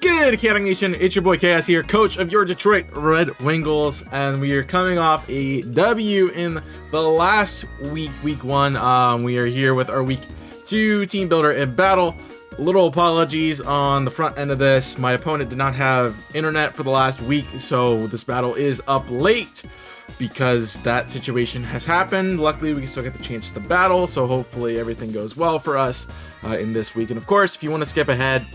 good, Chaotic Nation? It's your boy Chaos here, coach of your Detroit Red Wingulls, and we are coming off a W in the last week, week 1. We are here with our week 2 team builder and battle. Little apologies on the front end of this. My opponent did not have internet for the last week, so this battle is up late because that situation has happened. Luckily, we can still get the chance to battle, so hopefully everything goes well for us in this week. And of course, if you want to skip ahead,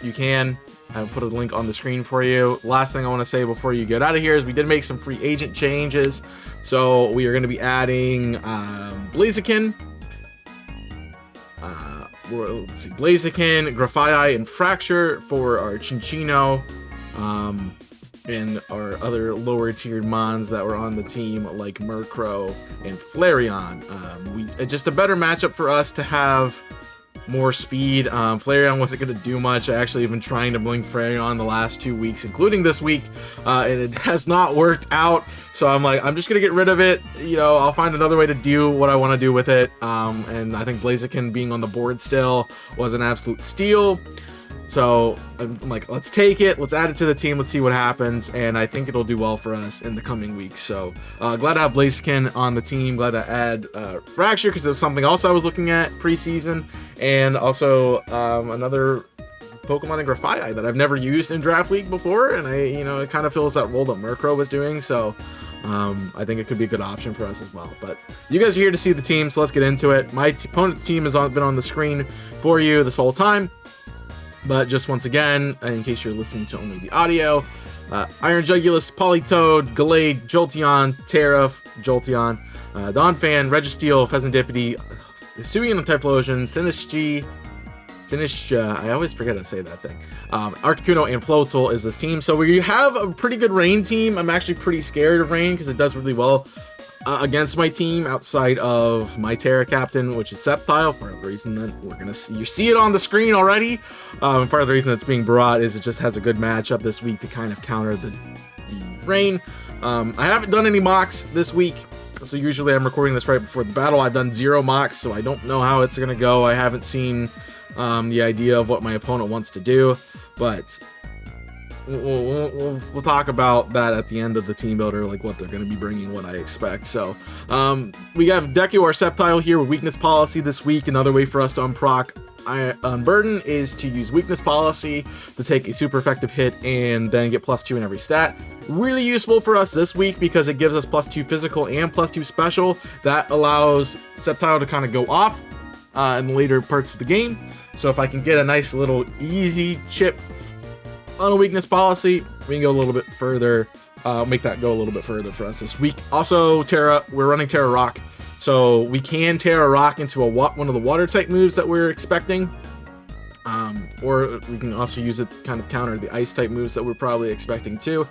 you can. I'll put a link on the screen for you. Last thing I want to say before you get out of here is we did make some free agent changes. So we are going to be adding Blaziken. Let's see, Blaziken, Graphii, and Fracture for our Chinchino. And our other lower tiered mons that were on the team, like Murkrow and Flareon. Just a better matchup for us to have more speed. Flareon wasn't going to do much. I actually have been trying to bling Flareon the last 2 weeks, including this week, and it has not worked out. So I'm like, I'm just going to get rid of it. You know, I'll find another way to do what I want to do with it. And I think Blaziken being on the board still was an absolute steal. So I'm like, let's take it, let's add it to the team, let's see what happens, and I think it'll do well for us in the coming weeks. So glad to have Blaziken on the team, glad to add Fracture, because it was something else I was looking at preseason, and also another Pokemon in Graphii that I've never used in Draft League before, and it kind of fills that role that Murkrow was doing, so I think it could be a good option for us as well. But you guys are here to see the team, so let's get into it. My opponent's team has been on the screen for you this whole time. But just once again, in case you're listening to only the audio, Iron Jugulus, Politoed, Gallade, Jolteon, Tariff, Jolteon, Donphan, Registeel, Pheasantipede, Hisuian, Typhlosion, Sinistcha, I always forget to say that thing. Articuno and Floatzel is this team. So we have a pretty good Rain team. I'm actually pretty scared of Rain because it does really well against my team outside of my Terra Captain, which is Sceptile. Part of the reason that we're gonna see it on the screen already. Part of the reason that's being brought is it just has a good matchup this week to kind of counter the Rain. I haven't done any mocks this week, so usually I'm recording this right before the battle. I've done 0 mocks, so I don't know how it's gonna go. I haven't seen the idea of what my opponent wants to do, but we'll talk about that at the end of the team builder, like what they're going to be bringing, what I expect. So we have Deku, our Sceptile, here with Weakness Policy this week. Another way for us to unproc Unburden is to use Weakness Policy to take a super effective hit and then get +2 in every stat. Really useful for us this week because it gives us +2 physical and +2 special. That allows Sceptile to kind of go off in the later parts of the game. So if I can get a nice little easy chip on a Weakness Policy, we can go a little bit further, make that go a little bit further for us this week. Also, we're running Terra Rock, so we can Terra Rock into one of the water type moves that we're expecting, or we can also use it to kind of counter the ice type moves that we're probably expecting too.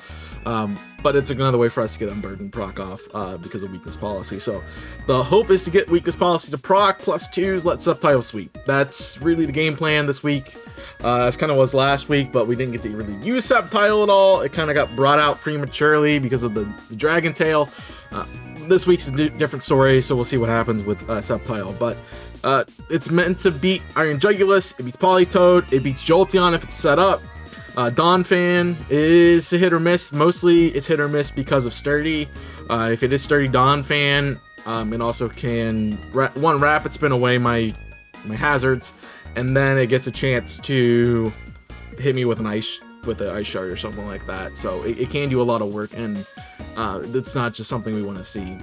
But it's another way for us to get Unburdened proc off because of Weakness Policy. So the hope is to get Weakness Policy to proc +2s, let Sceptile sweep. That's really the game plan this week. As kind of was last week, but we didn't get to really use Sceptile at all. It kind of got brought out prematurely because of the Dragon Tail. This week's a different story, so we'll see what happens with Sceptile. But it's meant to beat Iron Jugulus, it beats Politoed, it beats Jolteon if it's set up. Donphan is a hit or miss. Mostly it's hit or miss because of Sturdy. If it is Sturdy Donphan, it also can one Rapid Spin away my hazards, and then it gets a chance to hit me with an ice shard or something like that. So it can do a lot of work, and it's not just something we want to see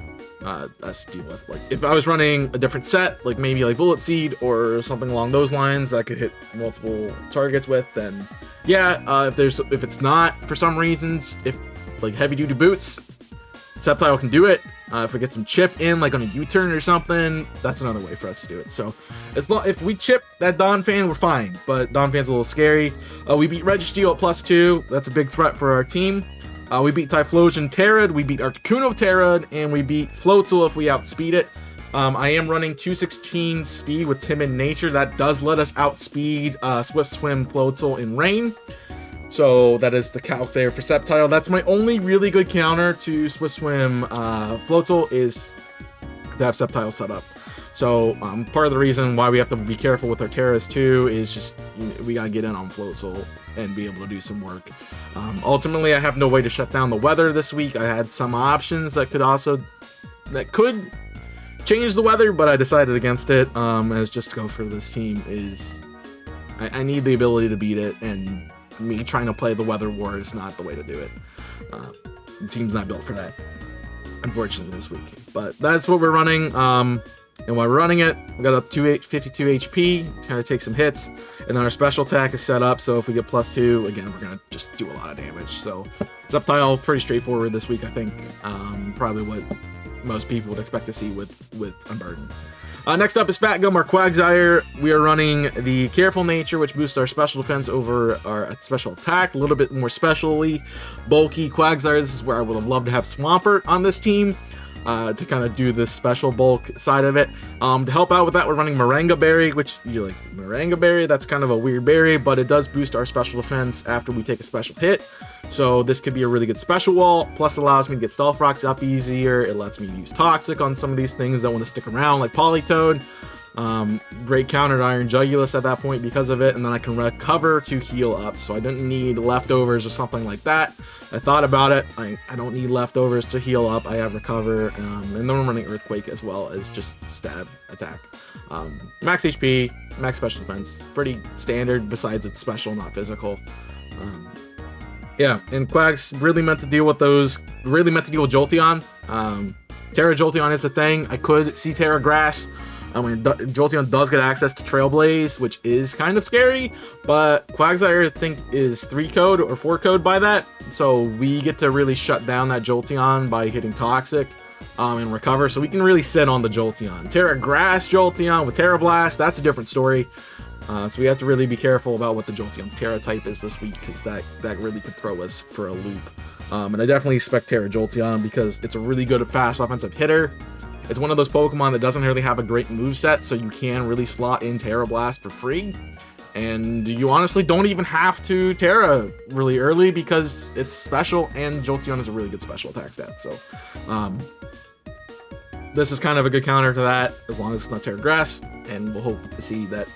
us deal with. Like if I was running a different set, like maybe like Bullet Seed or something along those lines that I could hit multiple targets with, then yeah. If it's not for some reasons, if like heavy duty boots, Sceptile can do it. If we get some chip in, like on a U-turn or something, that's another way for us to do it. So if we chip that Donphan, we're fine. But Donphan's a little scary. We beat Registeel at +2. That's a big threat for our team. We beat Typhlosion Terrad, we beat Articuno Terrad, and we beat Floatzel if we outspeed it. I am running 216 speed with Timid Nature. That does let us outspeed Swift Swim, Floatzel, and Rain. So that is the calc there for Sceptile. That's my only really good counter to Swift Swim Floatzel is to have Sceptile set up. So part of the reason why we have to be careful with our Terras too is just we gotta get in on Floatzel and be able to do some work. Ultimately, I have no way to shut down the weather this week. I had some options that could change the weather, but I decided against it. As just to go for this team is I need the ability to beat it, and me trying to play the weather war is not the way to do it. The team's not built for that, unfortunately, this week. But that's what we're running. And while we're running it, we got up to 52 HP, kind of take some hits, and then our special attack is set up, so if we get +2, again, we're going to just do a lot of damage. So, Sceptile, pretty straightforward this week, I think. Probably what most people would expect to see with Unburdened. Next up is Fat Gum, our Quagsire. We are running the Careful Nature, which boosts our special defense over our special attack, a little bit more specially bulky Quagsire. This is where I would have loved to have Swampert on this team. To kind of do this special bulk side of it. To help out with that, we're running Moringa Berry, which you're like, Moringa Berry? That's kind of a weird berry, but it does boost our special defense after we take a special hit. So this could be a really good special wall, plus it allows me to get Stealth Rocks up easier. It lets me use Toxic on some of these things that want to stick around, like Politoed. Great counter to Iron Jugulus at that point because of it, and then I can recover to heal up, so I don't need leftovers or something like that. I thought about it. I don't need leftovers to heal up. I have recover, and then I'm running Earthquake as well as just stab attack. Max HP, max special defense, pretty standard besides it's special, not physical. Yeah, and Quags really meant to deal with Jolteon. Terra Jolteon is a thing. I could see Terra Grass. I mean, Jolteon does get access to Trailblaze, which is kind of scary, but Quagsire, I think, is 3-code or 4-code by that, so we get to really shut down that Jolteon by hitting Toxic and recover, so we can really sit on the Jolteon. Terra Grass Jolteon with Terra Blast, that's a different story, so we have to really be careful about what the Jolteon's Terra type is this week, because that really could throw us for a loop. And I definitely expect Terra Jolteon because it's a really good fast offensive hitter. It's one of those Pokemon that doesn't really have a great moveset, so you can really slot in Terra Blast for free. And you honestly don't even have to Terra really early because it's special, and Jolteon is a really good special attack stat. So, this is kind of a good counter to that, as long as it's not Terra Grass, and we'll hope to see that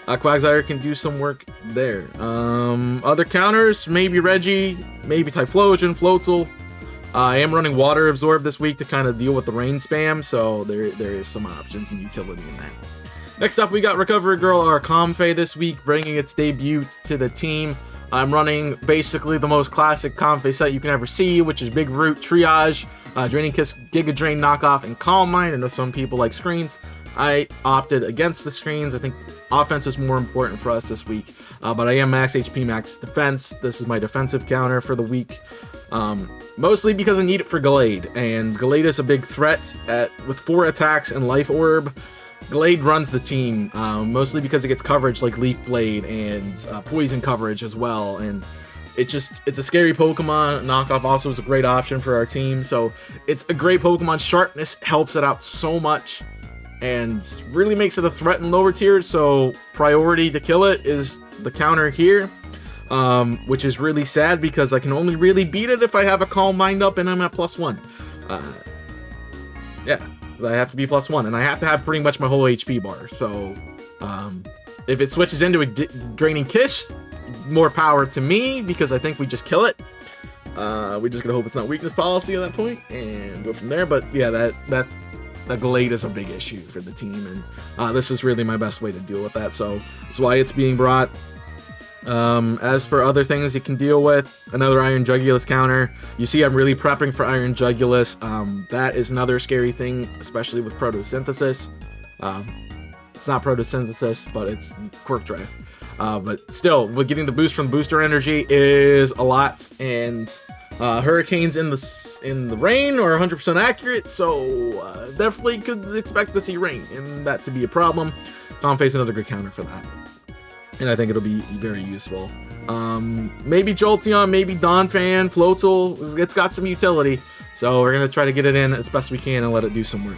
Quagsire can do some work there. Other counters, maybe Reggie, maybe Typhlosion, Floatzel. I am running Water Absorb this week to kind of deal with the rain spam, so there is some options and utility in that. Next up, we got Recovery Girl, our Comfey this week, bringing its debut to the team. I'm running basically the most classic Comfey set you can ever see, which is Big Root, Triage, Draining Kiss, Giga Drain, Knockoff, and Calm Mind. I know some people like screens. I opted against the screens. I think offense is more important for us this week, but I am max HP, max defense. This is my defensive counter for the week. Mostly because I need it for Glade, and Glade is a big threat with 4 attacks and Life Orb. Glade runs the team, mostly because it gets coverage like Leaf Blade and Poison coverage as well, and it's a scary Pokemon. Knockoff also is a great option for our team, so it's a great Pokemon. Sharpness helps it out so much, and really makes it a threat in lower tiers, so priority to kill it is the counter here. Which is really sad because I can only really beat it if I have a Calm Mind up and I'm at +1. Yeah, I have to be +1, and I have to have pretty much my whole HP bar. So, if it switches into a Draining Kiss, more power to me because I think we just kill it. We just gotta hope it's not weakness policy at that point and go from there. But yeah, that Glade is a big issue for the team, and this is really my best way to deal with that. So that's why it's being brought. As for other things you can deal with, another Iron Jugulus counter. You see I'm really prepping for Iron Jugulus. That is another scary thing, especially with Photosynthesis. It's not Photosynthesis, but it's Quirk Drive. But still, getting the boost from Booster Energy is a lot, and Hurricanes in the rain are 100% accurate, so definitely could expect to see rain, and that to be a problem. Comfey's another good counter for that. And I think it'll be very useful. Maybe Jolteon, maybe Donphan, Floatzel. It's got some utility. So we're going to try to get it in as best we can and let it do some work.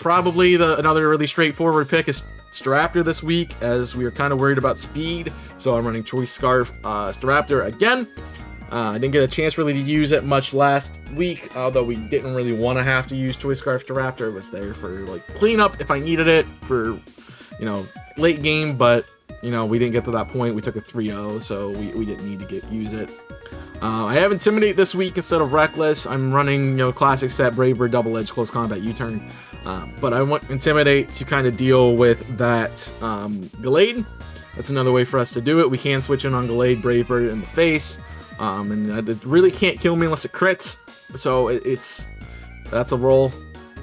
Probably another really straightforward pick is Staraptor this week, as we are kind of worried about speed. So I'm running Choice Scarf Staraptor again. I didn't get a chance really to use it much last week, although we didn't really want to have to use Choice Scarf to Raptor. It was there for like cleanup if I needed it for, late game, but we didn't get to that point. We took a 3-0, so we didn't need to use it. I have Intimidate this week instead of Reckless. I'm running, classic set, Braver, Double Edge, Close Combat, U-Turn. But I want Intimidate to kind of deal with that Gallade. That's another way for us to do it. We can switch in on Gallade, Brave Bird in the face. And it really can't kill me unless it crits. So that's a role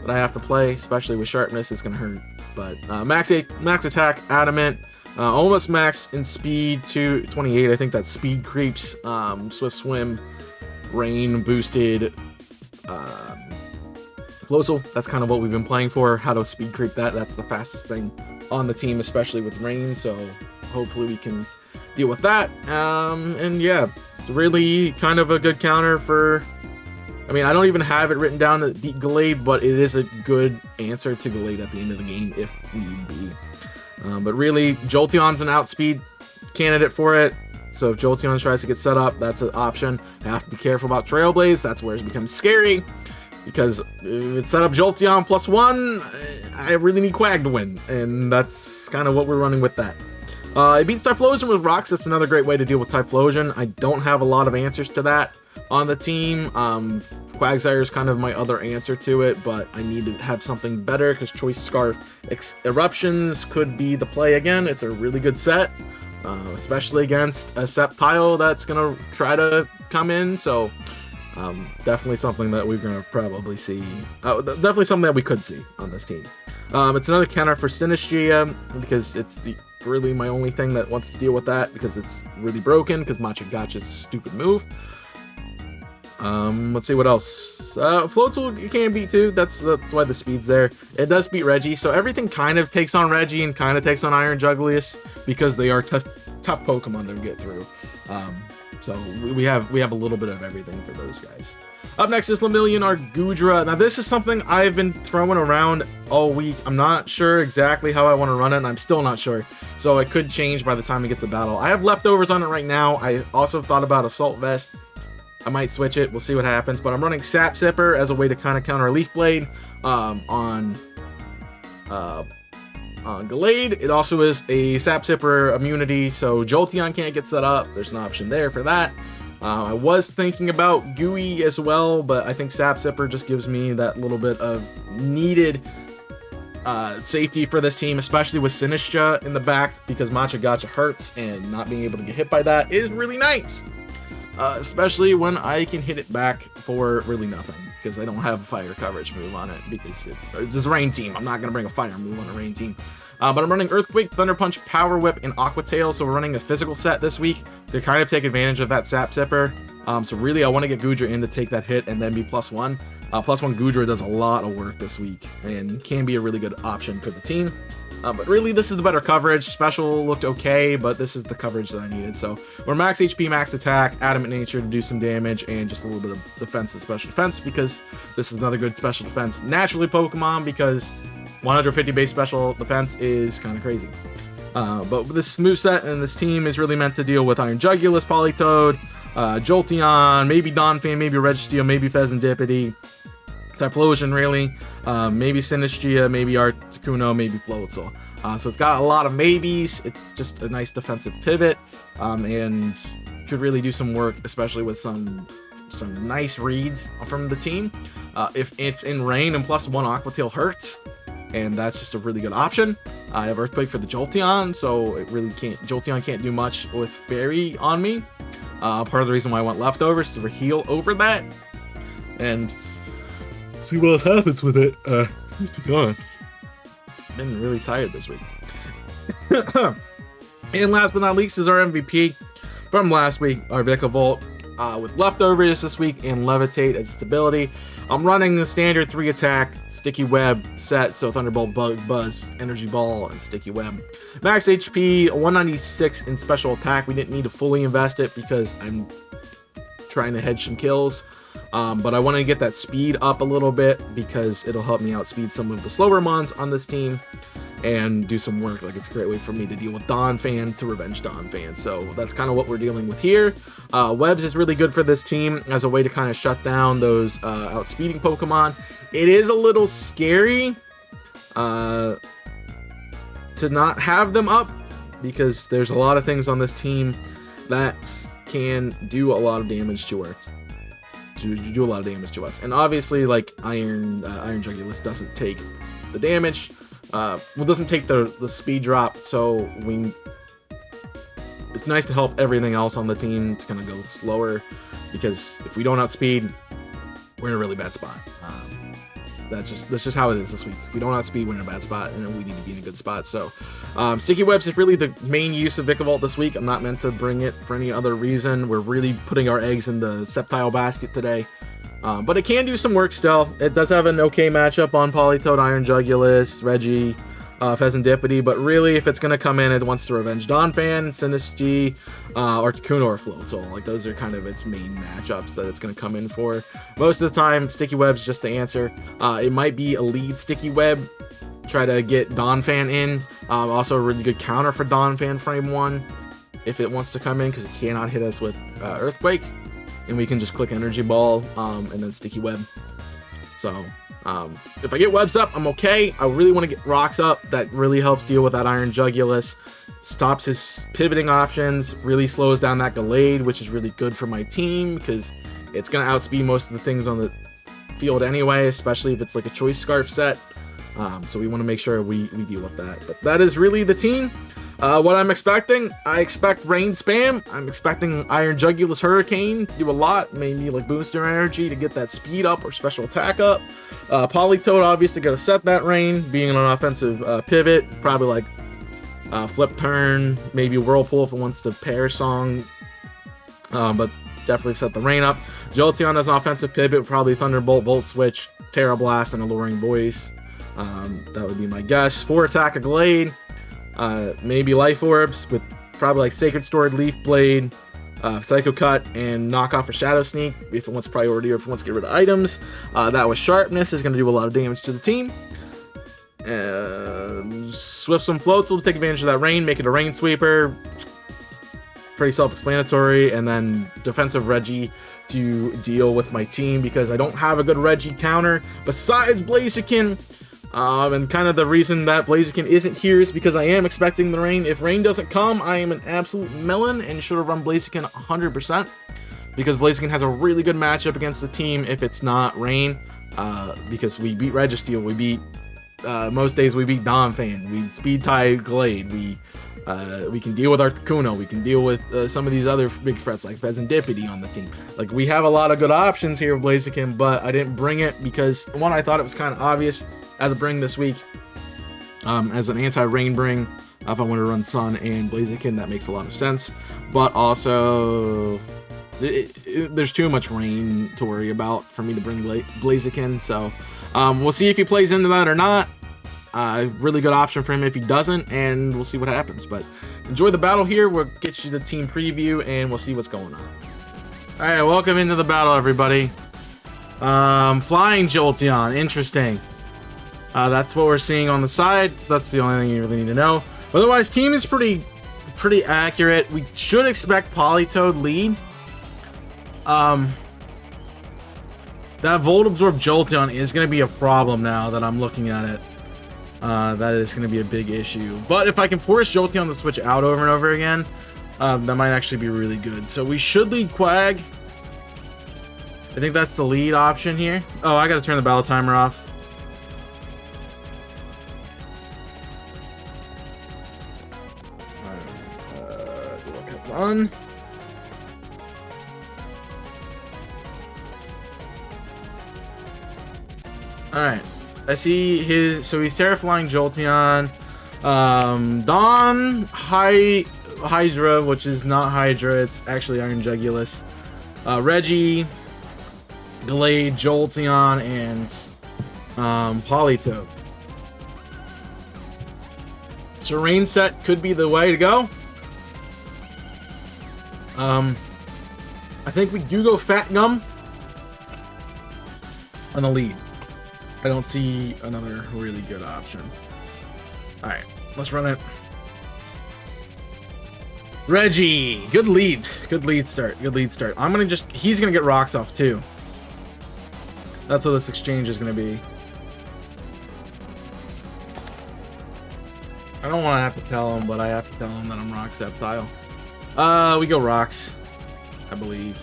that I have to play, especially with Sharpness. It's going to hurt. But max attack, Adamant. Almost max in speed to 28. I think that's speed creeps, Swift Swim, Rain boosted, Closel. That's kind of what we've been playing for. How to speed creep that. That's the fastest thing on the team, especially with Rain. So hopefully we can deal with that. And yeah, it's really kind of a good counter for. I mean, I don't even have it written down to beat Gallade, but it is a good answer to Gallade at the end of the game if need be. But really, Jolteon's an outspeed candidate for it. So if Jolteon tries to get set up, that's an option. I have to be careful about Trailblaze. That's where it becomes scary. Because if it's set up Jolteon +1, I really need Quag to win. And that's kind of what we're running with that. It beats Typhlosion with Rocks. That's another great way to deal with Typhlosion. I don't have a lot of answers to that on the team. Quagsire is kind of my other answer to it, but I need to have something better because Choice Scarf Eruptions could be the play again. It's a really good set, especially against a Sceptile that's going to try to come in. So definitely something that we're going to probably see. Definitely something that we could see on this team. It's another counter for Sinistria because it's really my only thing that wants to deal with that because it's really broken because Machagacha is a stupid move. Let's see what else. Floatzel you can beat too. That's why the speed's there. It does beat Reggie, so everything kind of takes on Reggie and kind of takes on Iron Juglius because they are tough Pokemon to get through. So we have a little bit of everything for those guys. Up next is Lemillion, our Goodra. Now this is something I've been throwing around all week. I'm not sure exactly how I want to run it, and I'm still not sure. So it could change by the time we get to battle. I have leftovers on it right now. I also thought about Assault Vest. I might switch it. We'll see what happens. But I'm running Sap Sipper as a way to kind of counter Leaf Blade on Gallade. It also is a Sap Sipper immunity, so Jolteon can't get set up. There's an option there for that. I was thinking about Gooey as well, but I think Sap Sipper just gives me that little bit of needed safety for this team, especially with Sinistcha in the back, because Machagacha hurts, and not being able to get hit by that is really nice. Especially when I can hit it back for really nothing, because I don't have a fire coverage move on it, because it's this rain team. I'm not going to bring a fire move on a rain team. But I'm running Earthquake, Thunder Punch, Power Whip, and Aqua Tail, so we're running a physical set this week to kind of take advantage of that Sap Sipper. So really, I want to get Goodra in to take that hit and then be +1. +1 Goodra does a lot of work this week and can be a really good option for the team. But really, this is the better coverage. Special looked okay, but this is the coverage that I needed. So we're max HP, max attack, Adamant Nature to do some damage, and just a little bit of defense and special defense, because this is another good special defense naturally Pokemon, because 150 base special defense is kind of crazy. But this moveset and this team is really meant to deal with Iron Jugulis, Politoed, Jolteon, maybe Donphan, maybe Registeel, maybe Pheasantipity, Typhlosion, really, maybe Sinistria, maybe Articuno, maybe Floatzel. So it's got a lot of maybes. It's just a nice defensive pivot, and could really do some work, especially with some nice reads from the team. If it's in rain and +1 Aqua Tail hurts, and that's just a really good option. I have Earthquake for the Jolteon, so it really Jolteon can't do much with Fairy on me. Part of the reason why I want leftovers is to heal over that, and see what else happens with it. It's gone. Been really tired this week. And last but not least is our MVP from last week, our Vikavolt, with leftovers this week and Levitate as its ability. I'm running the standard 3-attack Sticky Web set, so Thunderbolt, Buzz, Energy Ball, and Sticky Web. Max HP, 196 in special attack. We didn't need to fully invest it because I'm trying to hedge some kills. But I want to get that speed up a little bit because it'll help me outspeed some of the slower mons on this team. and do some work. Like, it's a great way for me to deal with Donphan to revenge Donphan. So that's kind of what we're dealing with here. Webs is really good for this team as a way to kind of shut down those outspeeding Pokemon. It is a little scary to not have them up, because there's a lot of things on this team that can do a lot of damage to us. And obviously, like, Iron Jugulus doesn't take the damage. Doesn't take the speed drop, so it's nice to help everything else on the team to kind of go slower, because if we don't outspeed, we're in a really bad spot. That's just how it is this week. If we don't outspeed, we're in a bad spot, and we need to be in a good spot. So, Sticky Webs is really the main use of Vikavolt this week. I'm not meant to bring it for any other reason. We're really putting our eggs in the Sceptile basket today. But it can do some work still. It does have an okay matchup on Politoed, Iron Jugulus, Reggie, Pheasantipity, but really, if it's going to come in, it wants to revenge Donphan, Sinistea, Articuno, or Floatzel. Like, those are kind of its main matchups that it's going to come in for. Most of the time, Sticky Web's just the answer. It might be a lead Sticky Web, try to get Donphan in. Also, a really good counter for Donphan Frame 1, if it wants to come in, because it cannot hit us with Earthquake. And we can just click Energy Ball, and then Sticky Web. So, if I get Webs up, I'm okay. I really want to get Rocks up. That really helps deal with that Iron Jugulus. Stops his pivoting options. Really slows down that Gallade, which is really good for my team, because it's going to outspeed most of the things on the field anyway, especially if it's like a Choice Scarf set. So we want to make sure we deal with that. But that is really the team. What I'm expecting, I expect Rain Spam. I'm expecting Iron Jugulus Hurricane to do a lot, maybe like booster energy to get that speed up or special attack up. Politoed obviously got to set that Rain, being an offensive pivot, probably like Flip Turn, maybe Whirlpool if it wants to pair Song, but definitely set the Rain up. Jolteon as an offensive pivot, probably Thunderbolt, Volt Switch, Terra Blast, and Alluring Voice. That would be my guess. 4 attack a Glade. Maybe Life Orbs with probably like Sacred Sword, Leaf Blade, Psycho Cut, and Knock Off for Shadow Sneak if it wants priority or if it wants to get rid of items. That with Sharpness is going to do a lot of damage to the team. Swift some Floatzel to take advantage of that Rain, make it a Rain Sweeper. Pretty self-explanatory. And then Defensive Reggie to deal with my team, because I don't have a good Reggie counter besides Blaziken. And kind of the reason that Blaziken isn't here is because I am expecting the Rain. If Rain doesn't come, I am an absolute melon and should have run Blaziken 100%, because Blaziken has a really good matchup against the team if it's not Rain, because we beat Registeel, we beat, most days we beat Donphan, we speed tie Glade, we can deal with Articuno, we can deal with some of these other big threats like Pheasantipity on the team. Like, we have a lot of good options here with Blaziken, but I didn't bring it because, one, I thought it was kind of obvious as a bring this week, as an anti-rain bring. If I want to run Sun and Blaziken, that makes a lot of sense. But also, there's too much rain to worry about for me to bring Blaziken. So we'll see if he plays into that or not. Really good option for him if he doesn't, and we'll see what happens. But enjoy the battle here. We'll get you the team preview, and we'll see what's going on. All right, welcome into the battle, everybody. Flying Jolteon, interesting. That's what we're seeing on the side, so that's the only thing you really need to know. Otherwise, team is pretty accurate. We should expect Politoed lead. That Volt Absorb Jolteon is going to be a problem now that I'm looking at it. That is going to be a big issue. But if I can force Jolteon to switch out over and over again, that might actually be really good. So we should lead Quag. I think that's the lead option here. Oh, I got to turn the battle timer off. Fun. Alright. I see his, so he's Terraflying Jolteon. Dawn Hydra, which is not Hydra, it's actually Iron Jugulus. Reggie, Glade, Jolteon, and Politoed. So Rain set could be the way to go. I think we do go Fat Gum on the lead. I don't see another really good option. Alright, let's run it. Reggie! Good lead. Good lead start. Good lead start. I'm gonna just... He's gonna get rocks off, too. That's what this exchange is gonna be. I don't want to have to tell him, but I have to tell him that I'm rock Sceptile. We go rocks, I believe.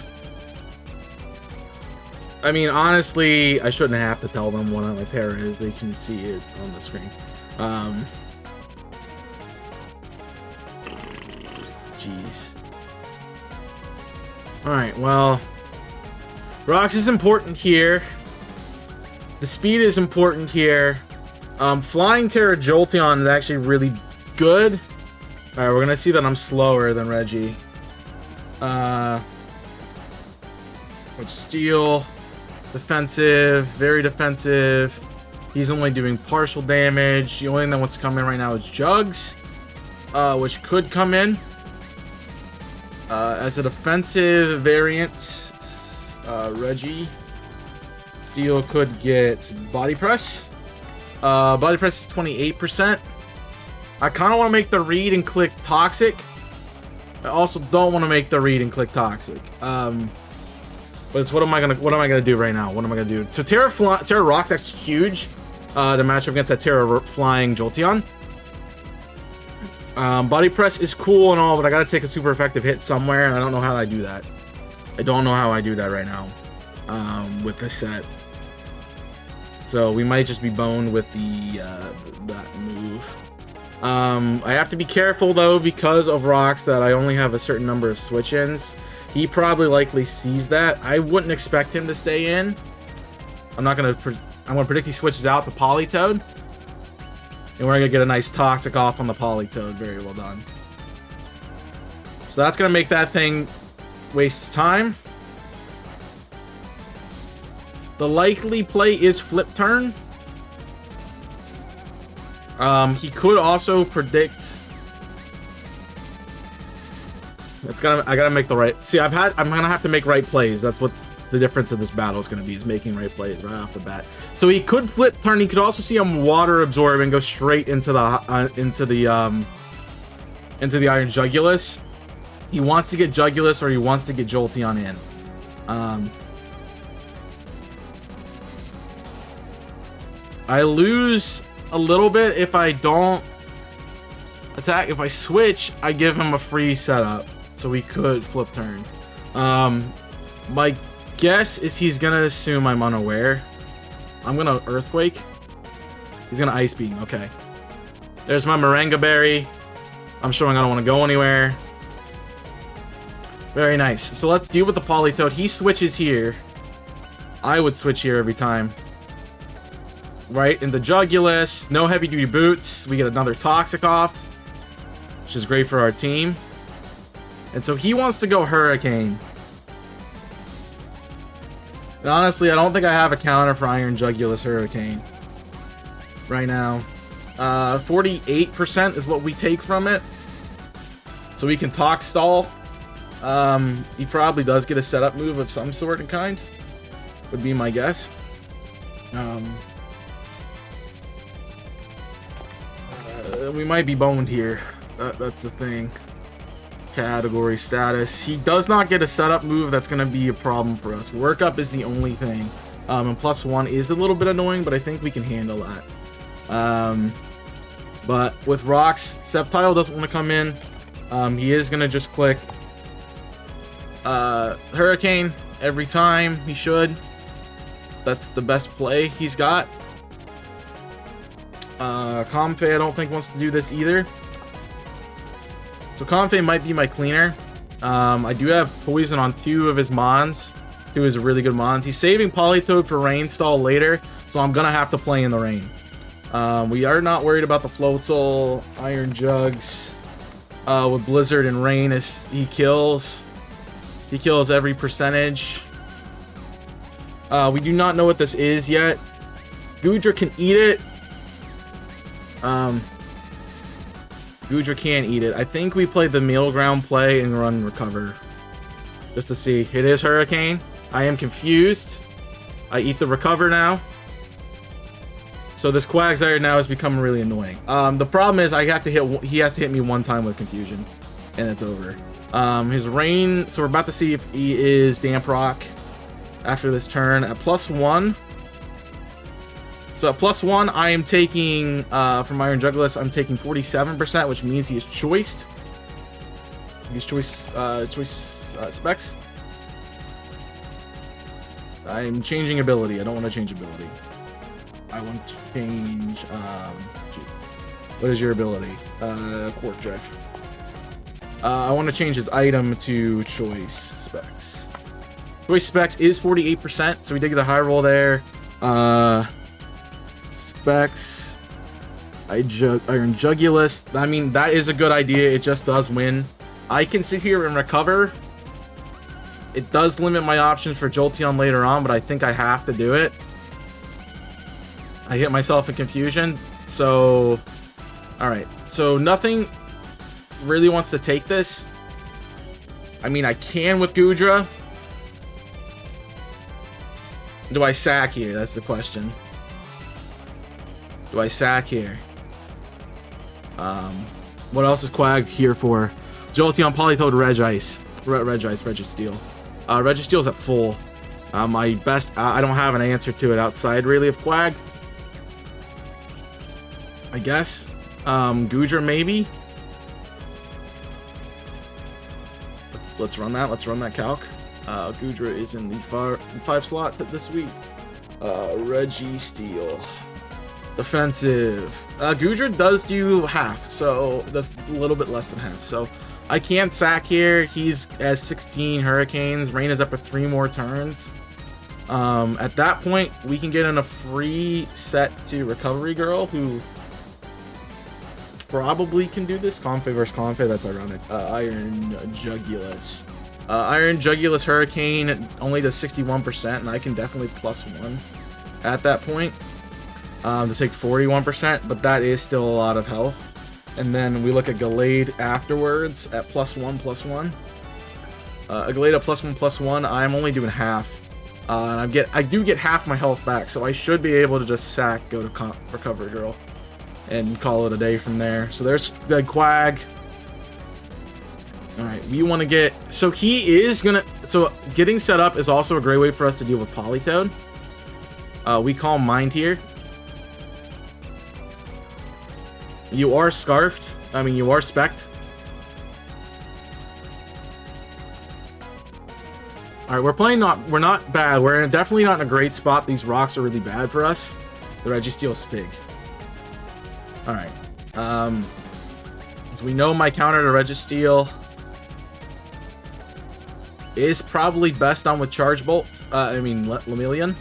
I mean, honestly, I shouldn't have to tell them what my pair is. They can see it on the screen. Jeez. Alright, well... Rocks is important here. The speed is important here. Flying Terra Jolteon is actually really good. Alright, we're gonna see that I'm slower than Reggie. Which Steel... Defensive, very defensive. He's only doing partial damage. The only thing that wants to come in right now is Jugs, which could come in as a defensive variant. Reggie Steel could get Body Press. Body Press is 28%. I kind of want to make the read and click Toxic. I also don't want to make the read and click Toxic. But it's what am I gonna do right now? What am I gonna do? So Terra Rock's actually huge to match up against that Terra Flying Jolteon. Body Press is cool and all, but I gotta take a super effective hit somewhere, and I don't know how I do that. I don't know how I do that right now with this set. So we might just be boned with the that move. I have to be careful though because of rocks that I only have a certain number of switch-ins. He probably likely sees that. I wouldn't expect him to stay in. I'm gonna predict he switches out the Politoed. And we're gonna get a nice Toxic off on the Politoed. Very well done. So that's gonna make that thing waste time. The likely play is Flip Turn. He could also predict... I gotta make the right... See, I'm gonna have to make right plays. That's what the difference of this battle is gonna be, is making right plays right off the bat. So he could Flip Turn. He could also see him Water Absorb and go straight into the Iron Jugulus. He wants to get Jugulus or he wants to get Jolteon in. I lose a little bit if I don't attack. If I switch, I give him a free setup. So we could Flip Turn. My guess is he's gonna assume I'm unaware. I'm gonna Earthquake. He's gonna Ice Beam. Okay. There's my Moringa Berry. I'm showing I don't want to go anywhere. Very nice. So let's deal with the Politoed. He switches here. I would switch here every time. Right into Jugulus. No heavy duty boots. We get another Toxic off, which is great for our team. And so he wants to go Hurricane. And honestly, I don't think I have a counter for Iron Jugulus Hurricane right now. 48% is what we take from it. So we can Tox Stall. He probably does get a setup move of some sort and kind. Would be my guess. We might be boned here. That's the thing. Category status. He does not get a setup move. That's going to be a problem for us. Work Up is the only thing. And +1 is a little bit annoying, but I think we can handle that. But with rocks, Sceptile doesn't want to come in. He is going to just click Hurricane every time. He should. That's the best play he's got. Comfey I don't think wants to do this either. So Comfey might be my cleaner. I do have Poison on 2 of his Mons. 2 is really good Mons. He's saving Politoed for Rain Stall later, so I'm gonna have to play in the rain. We are not worried about the Floatzel, Iron Jugs. With Blizzard and Rain, he kills every percentage. We do not know what this is yet. Goodra can eat it. Goodra can eat it. I think we played the Meal Ground play and run Recover. Just to see. It is Hurricane. I am confused. I eat the Recover now. So this Quagsire now is becoming really annoying. The problem is he has to hit me one time with Confusion, and it's over. His Rain, so we're about to see if he is Damp Rock after this turn at +1. So at +1, I am taking, from Iron Jugulus, I'm taking 47%, which means he is choiced. He's choice specs. I'm changing ability. I don't want to change ability. I want to change, what is your ability? Quark Drive. I want to change his item to choice specs. Choice specs is 48%, so we did get a high roll there. Specs, Iron Jugulus. I mean, that is a good idea. It just does win. I can sit here and recover. It does limit my options for Jolteon later on, but I think I have to do it. I hit myself in Confusion. So, alright. So, nothing really wants to take this. I mean, I can with Goodra. Do I sack here? That's the question. Do I sack here? What else is Quag here for? Jolteon, Politoed, Regice. Registeel. Registeel's at full. My best... I don't have an answer to it outside, really, of Quag. I guess. Goodra, maybe? Let's run that. Let's run that calc. Goodra is in the 5 slot this week. Registeel. Defensive. Goodra does do half, so that's a little bit less than half. So I can't sack here. He's has 16 Hurricanes. Rain is up for 3 more turns. At that point, we can get in a free set to Recovery Girl, who probably can do this. Confe versus Confe, that's ironic. Iron Jugulus. Iron Jugulus Hurricane only does 61%, and I can definitely +1 at that point to take 41%, but that is still a lot of health. And then we look at Gallade afterwards at +1/+1. A Gallade at +1/+1, I'm only doing half. And I do get half my health back, so I should be able to just sack, go to Recovery Girl, and call it a day from there. So there's the Quag. Alright, we want to get... So he is going to... So getting set up is also a great way for us to deal with Politoed. We call Mind here. You are Scarfed. I mean, you are Specked. Alright, we're not bad. We're definitely not in a great spot. These rocks are really bad for us. The Registeel's big. Alright. So we know my counter to Registeel is probably best on with Charge Bolt. Lemillion.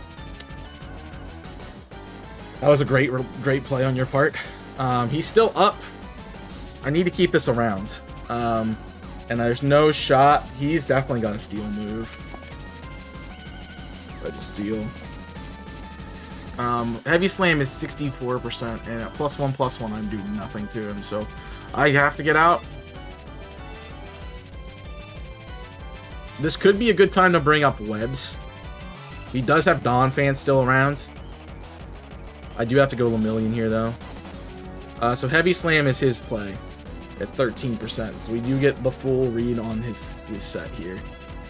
That was a great play on your part. He's still up. I need to keep this around. And there's no shot. He's definitely got a Steel move. Registeel. Heavy Slam is 64%, and at +1/+1, I'm doing nothing to him, so I have to get out. This could be a good time to bring up Webs. He does have Donphan still around. I do have to go Lemillion here, though. So Heavy Slam is his play at 13%, so we do get the full read on his set here.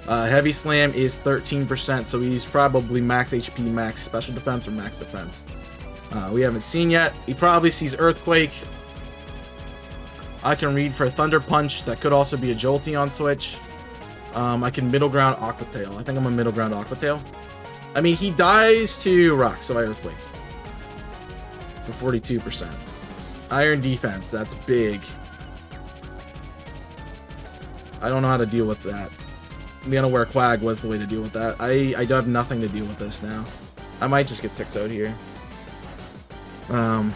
Heavy Slam is 13%, so he's probably max HP, max special defense, or max defense. We haven't seen yet. He probably sees Earthquake. I can read for a Thunder Punch. That could also be a Jolteon switch. I can middle ground Aqua Tail. I think I'm a middle ground Aqua Tail. I mean, he dies to Rock, so I Earthquake. For 42%. Iron Defense, that's big. I don't know how to deal with that. I'm gonna wear Quag was the way to deal with that. I do have nothing to deal with this now. I might just get 6-0'd here. I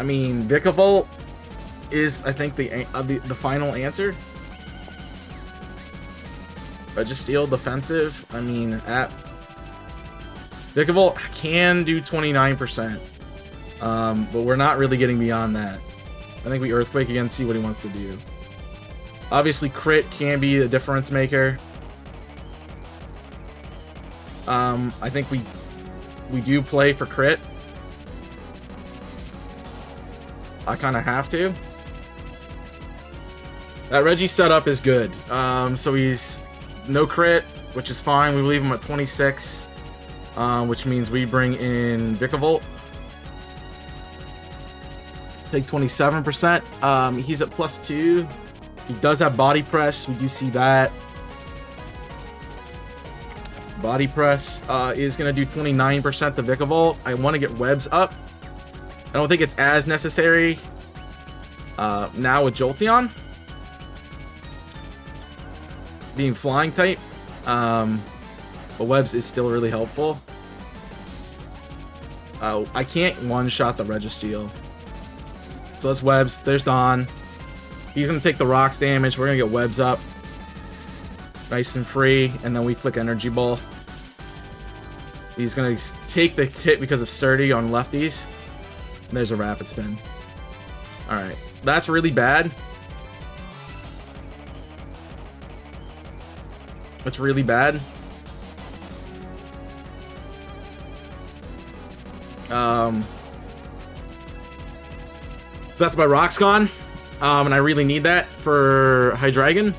mean, Vikavolt is, I think, the final answer. Registeel defensive. I mean, at Vikavolt can do 29%, but we're not really getting beyond that. I think we Earthquake again, see what he wants to do. Obviously, crit can be a difference maker. I think we we do play for crit. I kind of have to. That Reggie setup is good. So he's no crit, which is fine. We leave him at 26, which means we bring in Vikavolt. Take 27%. He's at +2. He does have body press. We do see that. Body press is going to do 29% to Vikavolt. I want to get webs up. I don't think it's as necessary now with Jolteon being flying type, but webs is still really helpful. I can't one-shot the Registeel, so that's webs. There's Don. He's gonna take the rocks damage. We're gonna get webs up nice and free, and then we click Energy Ball. He's gonna take the hit because of sturdy on lefties. And there's a rapid spin. All right, that's really bad. That's really bad. So that's my rocks gone, and I really need that for Hydreigon.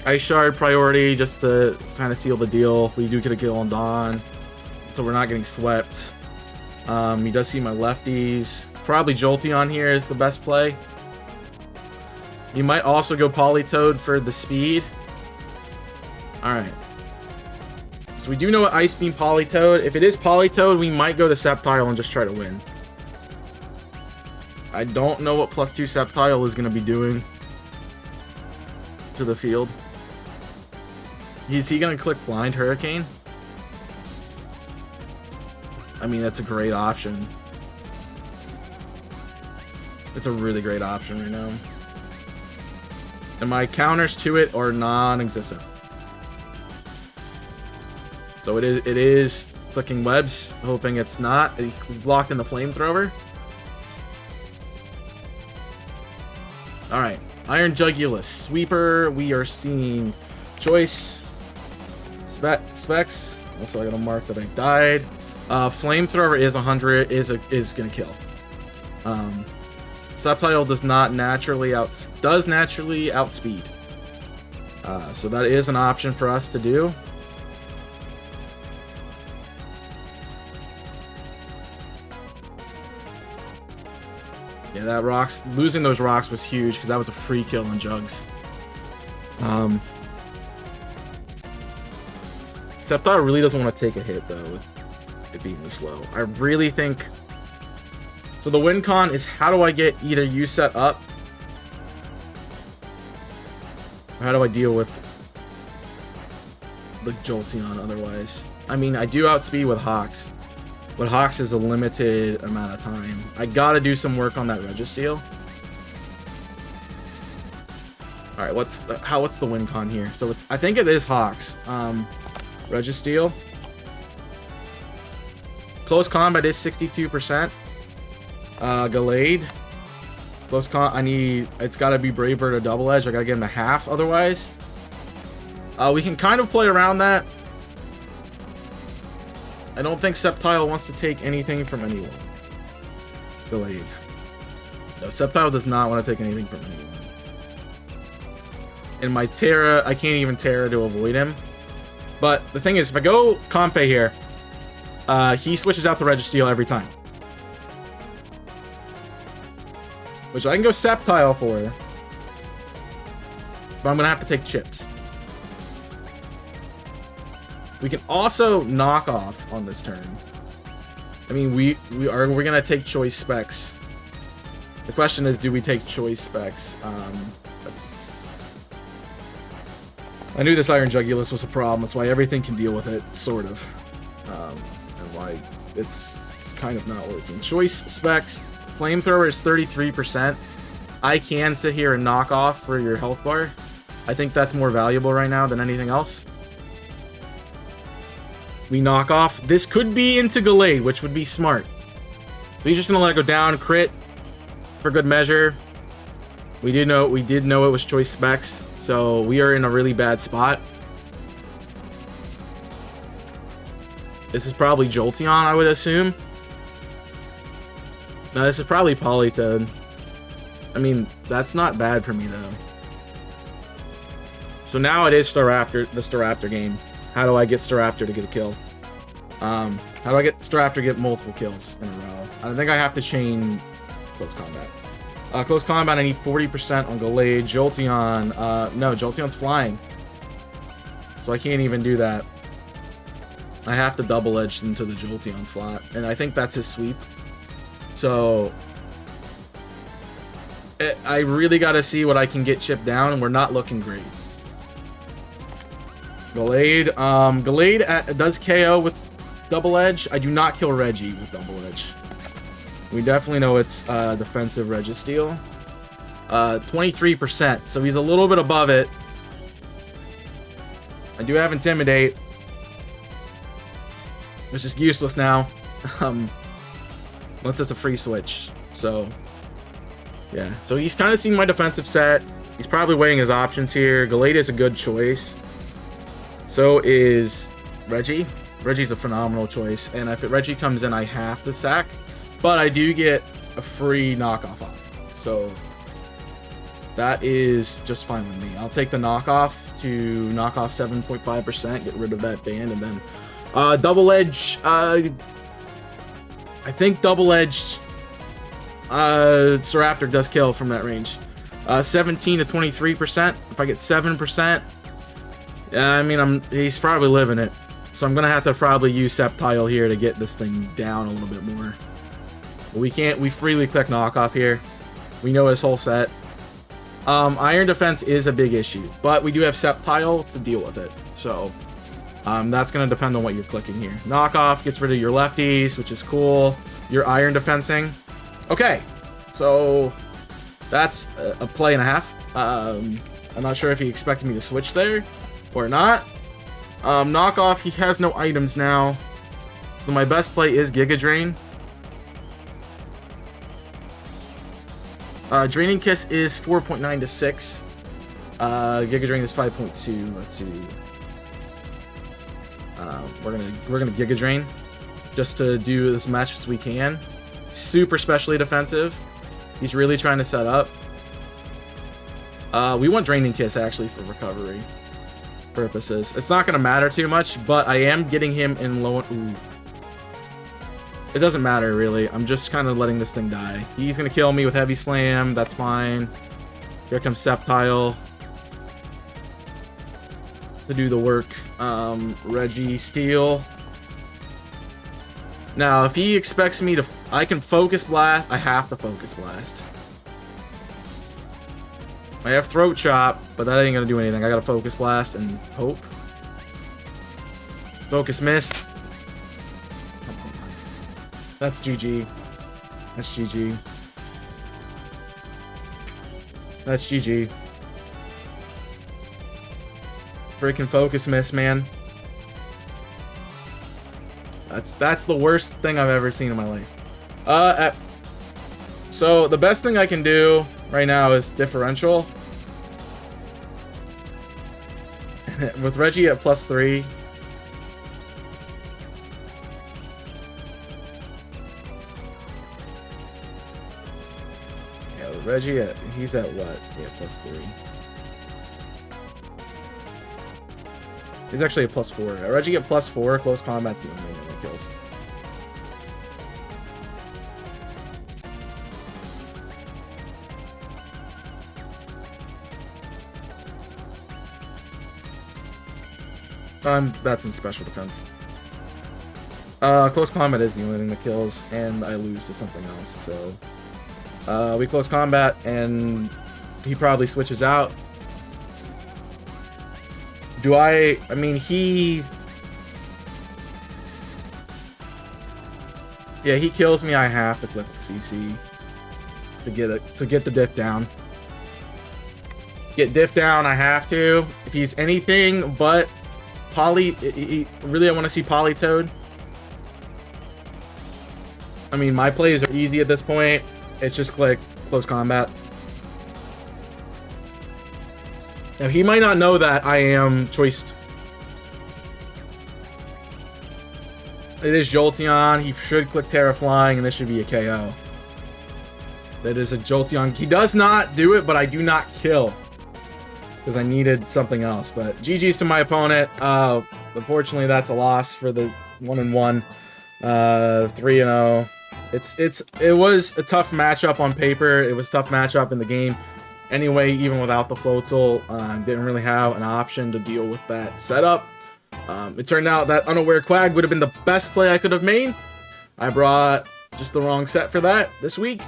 Ice Shard priority just to kind of seal the deal. We do get a kill on Dawn, so we're not getting swept. He does see my lefties. Probably Jolteon here is the best play. You might also go Politoed for the speed. Alright. So we do know what Ice Beam Politoed. If it is Politoed, we might go to Sceptile and just try to win. I don't know what +2 Sceptile is going to be doing to the field. Is he going to click Blind Hurricane? I mean, that's a great option. It's a really great option right now. And my counters to it are non-existent. So it is clicking webs, hoping it's not. He's locked in the flamethrower. Alright. Iron Jugulus. Sweeper. We are seeing Choice. Specs. Also, I gotta mark that I died. Flamethrower is 100, is gonna kill. Sceptile does naturally outspeed. So that is an option for us to do. Yeah, that losing those rocks was huge because that was a free kill on Jugs. Sceptile really doesn't want to take a hit though with it being this low. I really think so. The win con is how do I get either you set up, or how do I deal with the Jolteon otherwise? I mean, I do outspeed with Hawks, but Hawks is a limited amount of time. I gotta do some work on that Registeel. All right, what's the win con here? So I think it is Hawks. Registeel. Close combat is 62%. Gallade. Close it's gotta be Brave Bird or Double Edge. I gotta give him a half otherwise. We can kind of play around that. I don't think Sceptile wants to take anything from anyone. Gallade. No, Sceptile does not want to take anything from anyone. And my Terra, I can't even Terra to avoid him. But the thing is, if I go Comfey here, he switches out to Registeel every time. Which I can go Sceptile for. But I'm going to have to take chips. We can also knock off on this turn. I mean, we're going to take Choice Specs. The question is, do we take Choice Specs? I knew this Iron Jugulus was a problem. That's why everything can deal with it, sort of. And why it's kind of not working. Choice Specs. Flamethrower is 33%. I can sit here and knock off for your health bar. I think that's more valuable right now than anything else. We knock off. This could be into Gallade, which would be smart. We're just gonna let it go down, crit for good measure. We did know it was Choice Specs, so we are in a really bad spot. This is probably Jolteon, I would assume. No, this is probably Politoed. I mean, that's not bad for me, though. So now it is Staraptor, the Staraptor game. How do I get Staraptor to get a kill? How do I get Staraptor to get multiple kills in a row? I think I have to chain close combat. Close combat, I need 40% on Gallade. Jolteon, no, Jolteon's flying. So I can't even do that. I have to double edge into the Jolteon slot. And I think that's his sweep. So I really got to see what I can get chipped down, and we're not looking great. Gallade. Gallade does KO with double edge. I do not kill Reggie with double edge. We definitely know it's defensive Registeel. 23%, so he's a little bit above it. I do have Intimidate. It's just useless now. Unless it's a free switch. So, yeah. So he's kind of seen my defensive set. He's probably weighing his options here. Gallade is a good choice. So is Reggie. Reggie's a phenomenal choice. And if Reggie comes in, I have to sack. But I do get a free knockoff off. So that is just fine with me. I'll take the knockoff to knock off 7.5%, get rid of that band, and then double edge. I think double edge Staraptor does kill from that range. 17 to 23%. If I get 7%, yeah, I mean he's probably living it. So I'm gonna have to probably use Sceptile here to get this thing down a little bit more. But we freely click knockoff here. We know his whole set. Iron defense is a big issue, but we do have Sceptile to deal with it. So that's going to depend on what you're clicking here. Knockoff gets rid of your lefties, which is cool. Your iron defensing. Okay, so that's a play and a half. I'm not sure if he expected me to switch there or not. Knockoff, he has no items now. So my best play is Giga Drain. Draining Kiss is 4.9 to 6. Giga Drain is 5.2. Let's see. We're gonna Giga Drain just to do as much as we can. Super specially defensive. He's really trying to set up. We want Draining Kiss actually for recovery purposes. It's not gonna matter too much, but I am getting him in low. Ooh. It doesn't matter really. I'm just kind of letting this thing die. He's gonna kill me with Heavy Slam. That's fine. Here comes Sceptile to do the work. Registeel. Now, if he expects me to, I can Focus Blast. I have to Focus Blast. I have Throat Chop, but that ain't gonna do anything. I gotta Focus Blast and hope. Focus missed. That's GG. That's GG. That's GG. Freaking Focus miss, man. That's the worst thing I've ever seen in my life. So the best thing I can do right now is Differential. With Reggie at +3. Yeah, with Reggie he's at what? Yeah, +3. He's actually a +4. Reggie at +4. Close combat's the only one that kills. That's in special defense. Close combat is the only thing that kills, and I lose to something else. So we close combat, and he probably switches out. I mean, he kills me. I have to click the CC to get the diff down. Get diff down, I have to. If he's anything but really I want to see Politoed. I mean, my plays are easy at this point. It's just click close combat. Now, he might not know that I am choice. It is Jolteon. He should click Terra Flying, and this should be a KO. That is a Jolteon. He does not do it, but I do not kill. Because I needed something else. But GG's to my opponent. Unfortunately, that's a loss for the 1-1. 3-0. It was a tough matchup on paper. It was a tough matchup in the game. Anyway, even without the Floatzel, didn't really have an option to deal with that setup. It turned out that Unaware Quag would have been the best play I could have made. I brought just the wrong set for that this week.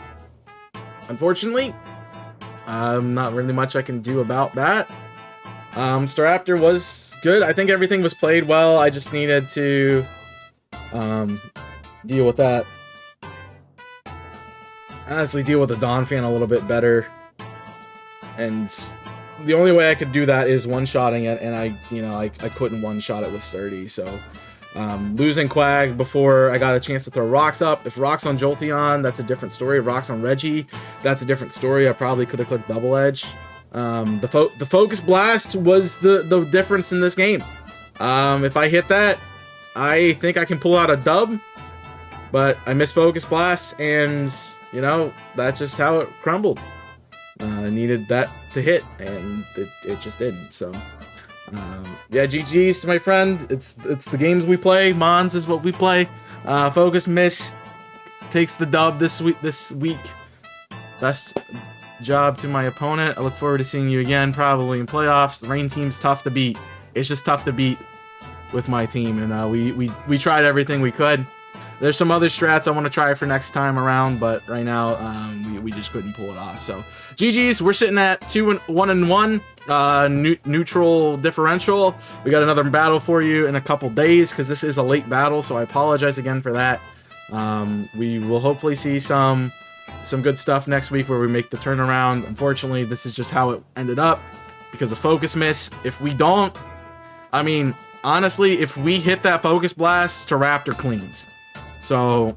Unfortunately, not really much I can do about that. Staraptor was good. I think everything was played well. I just needed to deal with that. Honestly, deal with the Donphan a little bit better. And the only way I could do that is one-shotting it, and I couldn't one-shot it with Sturdy, so losing Quag before I got a chance to throw rocks up. If rocks on Jolteon, that's a different story. If rocks on Reggie, that's a different story. I probably could have clicked Double Edge. The Focus Blast was the difference in this game. If I hit that, I think I can pull out a dub, but I missed Focus Blast, and you know, that's just how it crumbled. I needed that to hit, and it just didn't. So, yeah, GG's, my friend. It's the games we play. Mons is what we play. Focus Miss takes the dub this week. Best job to my opponent. I look forward to seeing you again, probably in playoffs. The Rain team's tough to beat. It's just tough to beat with my team, and we tried everything we could. There's some other strats I want to try for next time around, but right now we just couldn't pull it off. So GG's, we're sitting at 1-1, neutral differential. We got another battle for you in a couple days because this is a late battle, so I apologize again for that. We will hopefully see some good stuff next week where we make the turnaround. Unfortunately, this is just how it ended up because of Focus Miss. If we don't, I mean, honestly, if we hit that Focus Blast, Staraptor cleans. So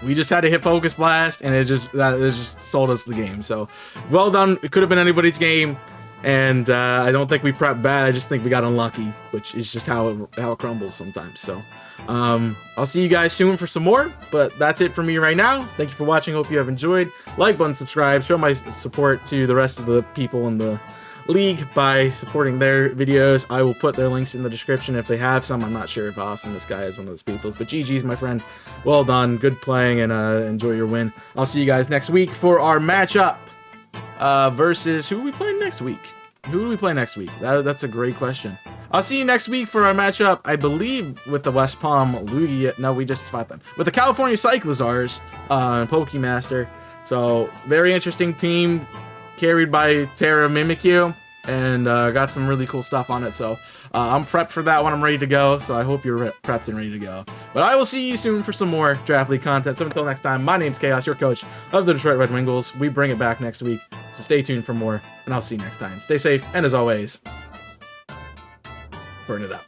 we just had to hit Focus Blast, and it just sold us the game. So well done. It could have been anybody's game, and I don't think we prepped bad. I just think we got unlucky, which is just how it crumbles sometimes. So I'll see you guys soon for some more, but that's it for me right now. Thank you for watching. Hope you have enjoyed. Like button, subscribe, show my support to the rest of the people in the league by supporting their videos. I will put their links in the description if they have some. I'm not sure if Austin, this guy, is one of those people, but GG's, my friend. Well done, good playing, and enjoy your win. I'll see you guys next week for our matchup versus who are we playing next week? Who do we play next week? That's a great question. I'll see you next week for our matchup, I believe, with the West Palm Lugia. No, we just fought them. With the California Cyclizars, Pokemaster. So, very interesting team, carried by Terra Mimikyu, and got some really cool stuff on it. So, I'm prepped for that one. I'm ready to go. So, I hope you're prepped and ready to go. But I will see you soon for some more Draft League content. So, until next time, my name's Chaos, your coach of the Detroit Red Wingulls. We bring it back next week. So, stay tuned for more, and I'll see you next time. Stay safe, and as always, burn it up.